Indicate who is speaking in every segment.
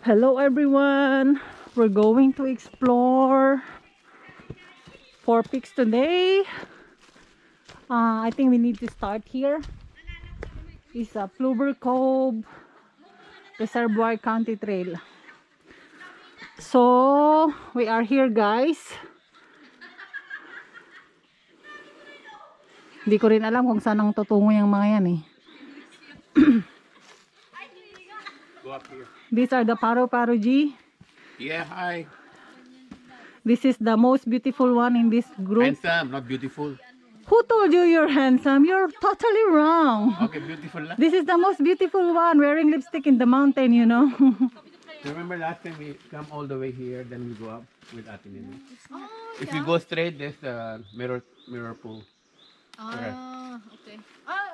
Speaker 1: Hello everyone, we're going to explore 4 peaks today. I think we need to start here. It's a Plover Cove Reservoir County Trail. So we are here guys. Hindi ko rin alam kung saan ang tutungo yung mga yan eh.
Speaker 2: Go up here.
Speaker 1: These are the Paro G.
Speaker 2: Yeah, hi.
Speaker 1: This is the most beautiful one in this group.
Speaker 2: Handsome, not beautiful.
Speaker 1: Who told you you're handsome? You're totally wrong.
Speaker 2: Okay, beautiful lang.
Speaker 1: This is the most beautiful one, wearing lipstick in the mountain, you know.
Speaker 2: Remember last time we come all the way here, then we go up with Ate Nini. If you go straight, there's the mirror pool.
Speaker 3: Okay.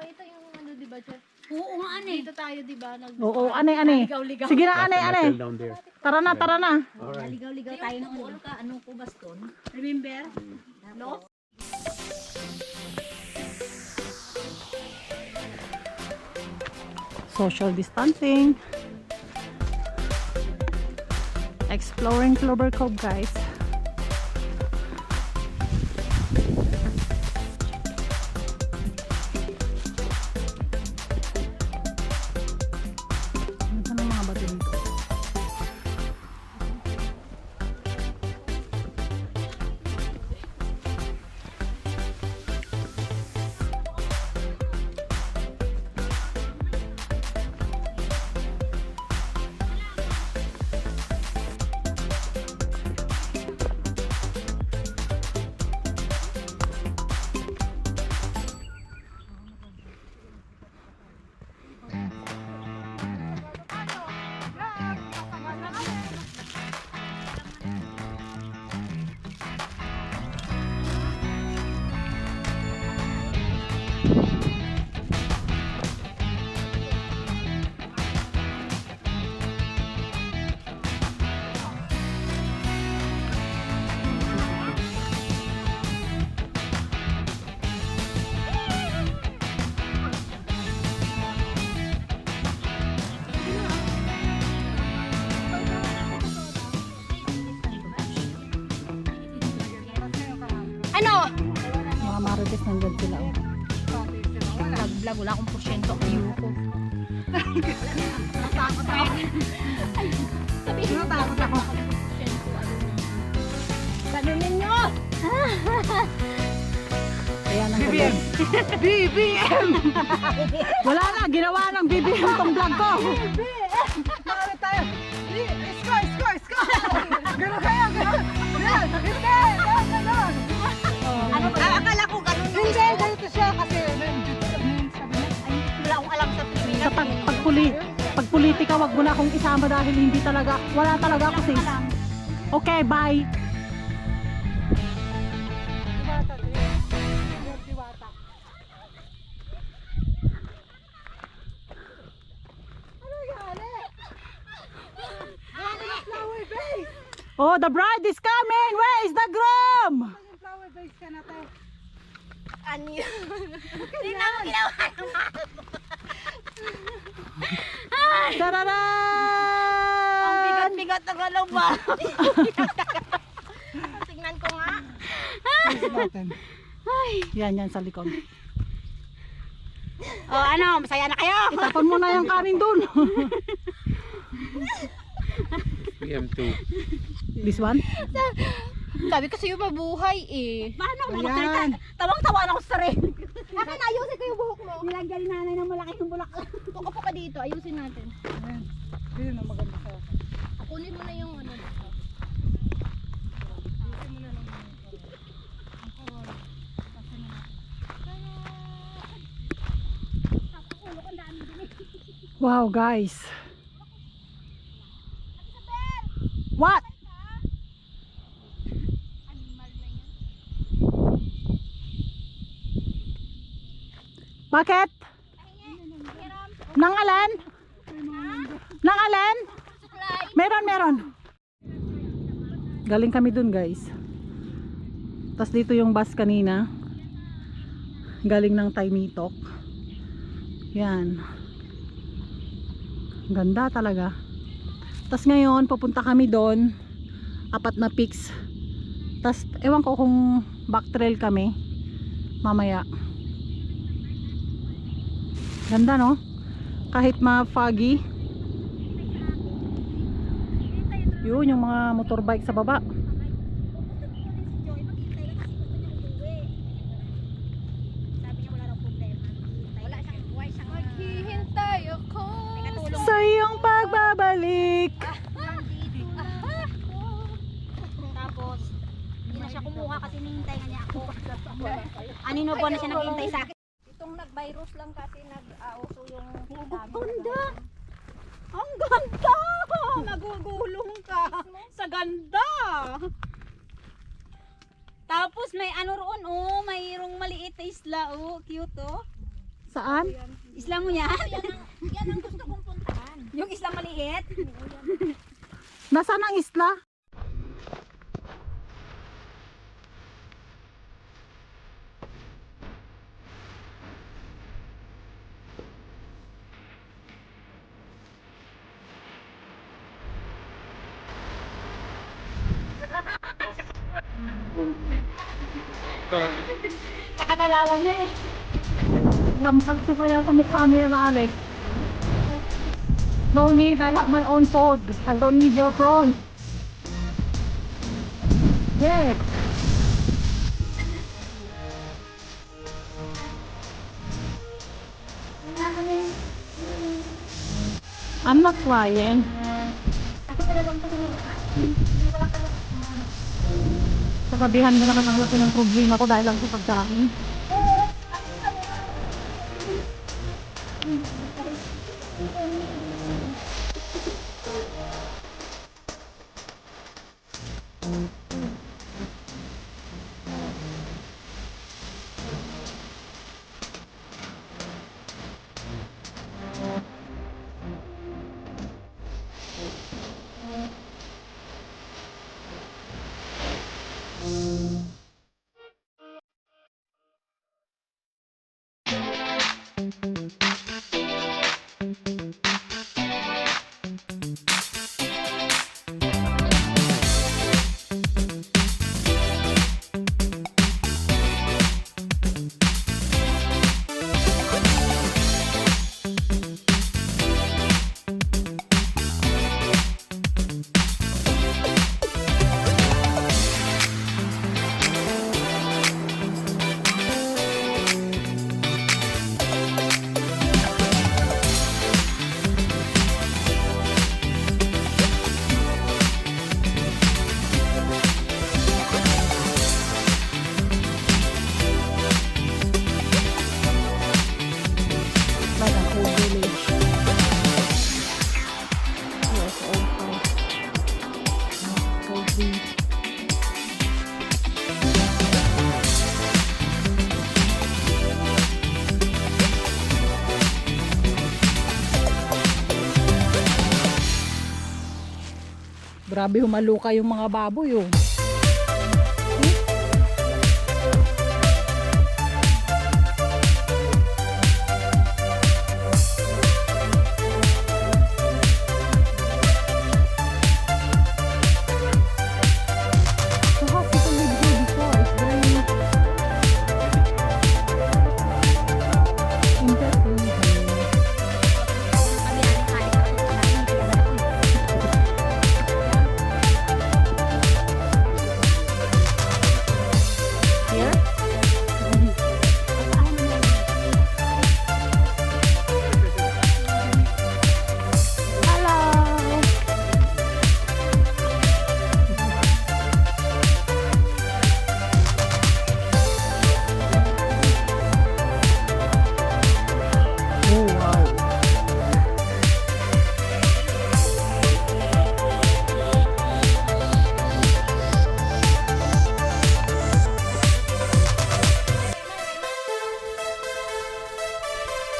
Speaker 3: Ito yung ano, di ba, Chef? Oo nga, Dito tayo, di ba?
Speaker 1: Oo, ane.
Speaker 3: Ligaw-ligaw.
Speaker 1: Sige na, ane.
Speaker 2: Castle down there.
Speaker 1: Tara na.
Speaker 2: Alright.
Speaker 3: Ligaw-ligaw tayo ng ano ka, anong kubaston? Remember? No?
Speaker 1: Social distancing. Exploring Plover Cove, guys. Ano mga bato dito?
Speaker 3: Ano?
Speaker 1: Mga marites nandyan sila. Oh.
Speaker 3: Nag-vlog, wala akong porsyento. Ayoko. Natakot ako. Sabihin mo, natakot ako. Ganunin nyo!
Speaker 1: Ayan ang BBM! BBM! Wala na, ginawa ng BBM tong vlog ko.
Speaker 4: Mare tayo. Isko. Gano'n kayo, gano'n. Yan, hindi. Gano'n.
Speaker 3: Ano ba? Akala ko ganun.
Speaker 4: Hindi, ganito siya kasi
Speaker 3: Wala akong alam sa Pilipinas.
Speaker 1: Sa pagpolitika, wag mo na akong isama dahil wala talaga ako sis. Okay, bye.
Speaker 4: Diwata. Ano yan eh? Flower base.
Speaker 1: Oh, the bride is coming. Where is the groom?
Speaker 4: Yung flower base ka na tayo.
Speaker 3: Ano yun? Hindi na ako ginawa ng
Speaker 1: Tararan!
Speaker 3: Ang bigat-bigat ng ano ba? Tingnan ko nga.
Speaker 4: Natin.
Speaker 1: Yan sa likod.
Speaker 3: Oh, ano? Masaya na kayo?
Speaker 1: Itapon mo na yung kanin dun.
Speaker 2: PM2.
Speaker 1: This one?
Speaker 3: Sabi ko sa'yo mabuhay eh. Paano ako
Speaker 4: Ayan.
Speaker 3: magsalita? Tawang-tawa na ako sa rin. Akin, ayusin ko yung buhok mo. Nilagyan ni nanay ng malaking bulaklak. Upo ka dito, ayusin natin.
Speaker 4: Ayan. Yun ang maganda kaya.
Speaker 3: Kunin mo na yung ano dito. Ayusin mo na lang.
Speaker 1: Wow, guys. What? Bakit? Nang alin? Nang alin? Meron. Galing kami dun guys. Tapos dito yung bus kanina. Galing ng Taymitok. Yan. Ganda talaga. Tas ngayon pupunta kami doon, 4 na peaks. Tas ewan ko kung back trail kami mamaya. Ganda no, kahit ma-foggy. Yun yung mga motorbike sa baba.
Speaker 3: Maghihintay ako
Speaker 1: Sa iyong pagbabalik.
Speaker 3: Tapos hindi na siya kumuha kasi hinihintay nga niya ako. Anino ba na siya naghihintay sa akin? Itong nag-virus lang kasi nag-auso yung ganda. Ang ganda! Nagugulong ka sa ganda. Tapos may ano roon, oh, mayroong maliit na isla, oh, cute, oh.
Speaker 1: Saan?
Speaker 3: Isla mo yan? Yan ang gusto kong puntahan. Yung isla maliit?
Speaker 1: Nasaan ang isla?
Speaker 3: Nakalala niya eh.
Speaker 1: Lamsag ko kaya sa mukha niya na Alex. No need, I have my own phone. I don't need your phone. Yes. I'm not crying. Sasabihan mo na ka ng laki ng problema ko dahil lang sa pagkain. Grabe humaluka yung mga baboy oh.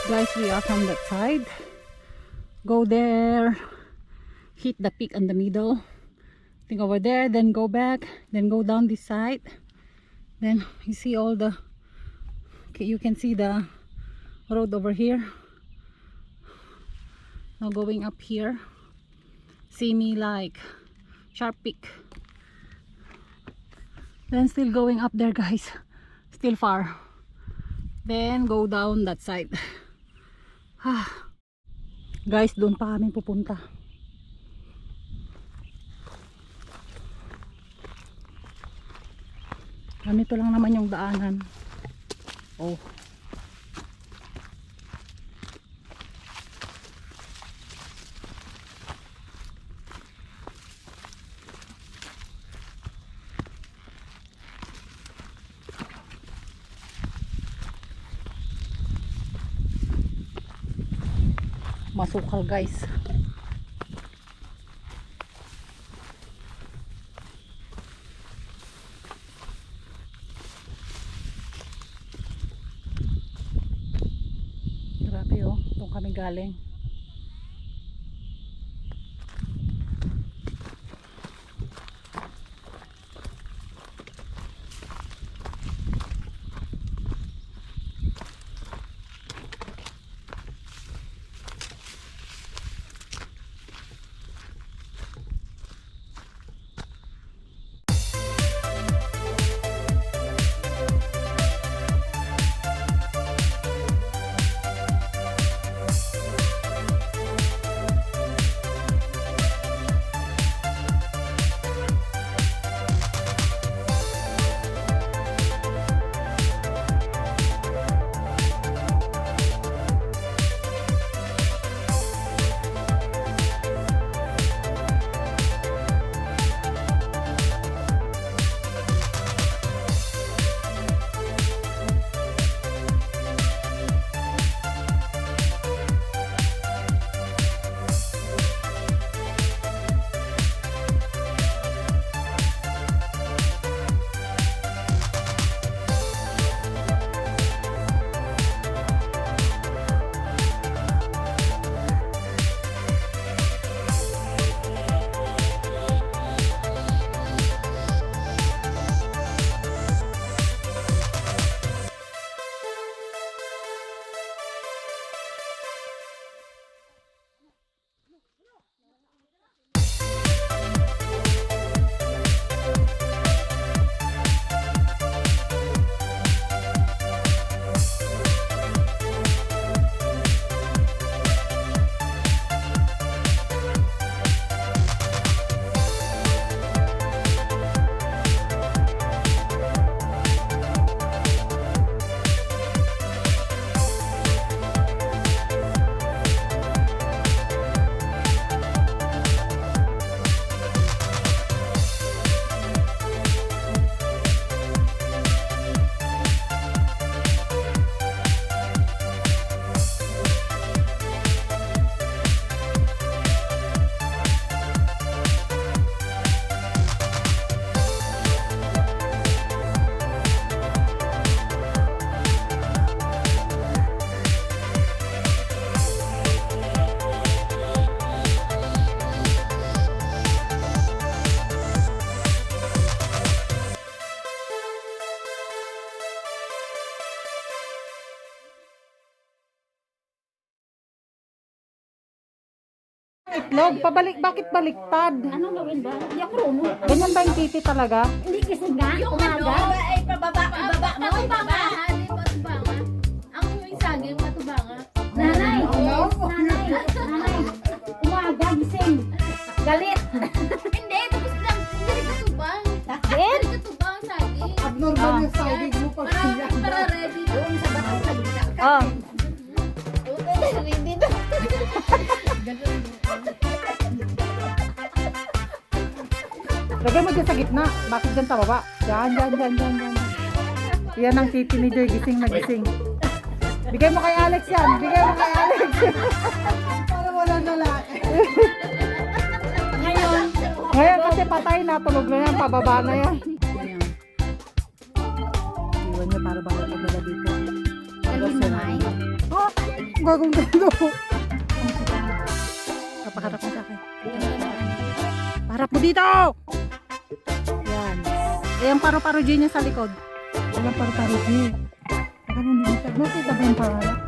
Speaker 1: Guys, we are from that side. Go there, hit the peak in the middle, think over there, then go back, then go down this side. Then you see all the, okay, you can see the road over here. Now going up here, see me like sharp peak. Then still going up there guys, still far. Then go down that side. Guys, doon pa kami pupunta. Ganito lang naman yung daanan. Oh. Masukal guys. Grabe oh, doon kami galing. Itlog, pabalik, bakit baliktad?
Speaker 3: Ano gawin ba? Hindi ako rumo.
Speaker 1: Ganyan ba yung titi talaga?
Speaker 3: Hindi kasi nga.
Speaker 5: Yung ano, ay pababa nga. Hindi matubanga. Ang yung saging matubanga.
Speaker 3: Nanay! Nanay! Umaga, gising. Galit.
Speaker 5: Hindi, tapos lang. Hindi katubang.
Speaker 3: Galit?
Speaker 5: Hindi katubang saging.
Speaker 4: Abnormal yung siding mo pag
Speaker 5: Para ready doon sa bato sa bisa.
Speaker 1: Oh.
Speaker 5: Ready doon.
Speaker 1: Lagay mo dyan sa gitna. Bakit dyan sa baba? Yan. Yan ang titi ni Joy. Gising na gising. Bigay mo kay Alex yan. Bigay mo kay Alex.
Speaker 4: para wala lalaki.
Speaker 1: Ngayon kasi patay na. Tulog na yan. Pababa na yan. Iwan niya para baka pagdala dito.
Speaker 3: Galit na may.
Speaker 1: Oh, gagong gando. Kapaharap mo sa akin. Harap mo dito! Yan. Ayan paru-paro G niya sa likod. Ayan paru-paro G. Ganun din siya. Nakita ba yung pangarap?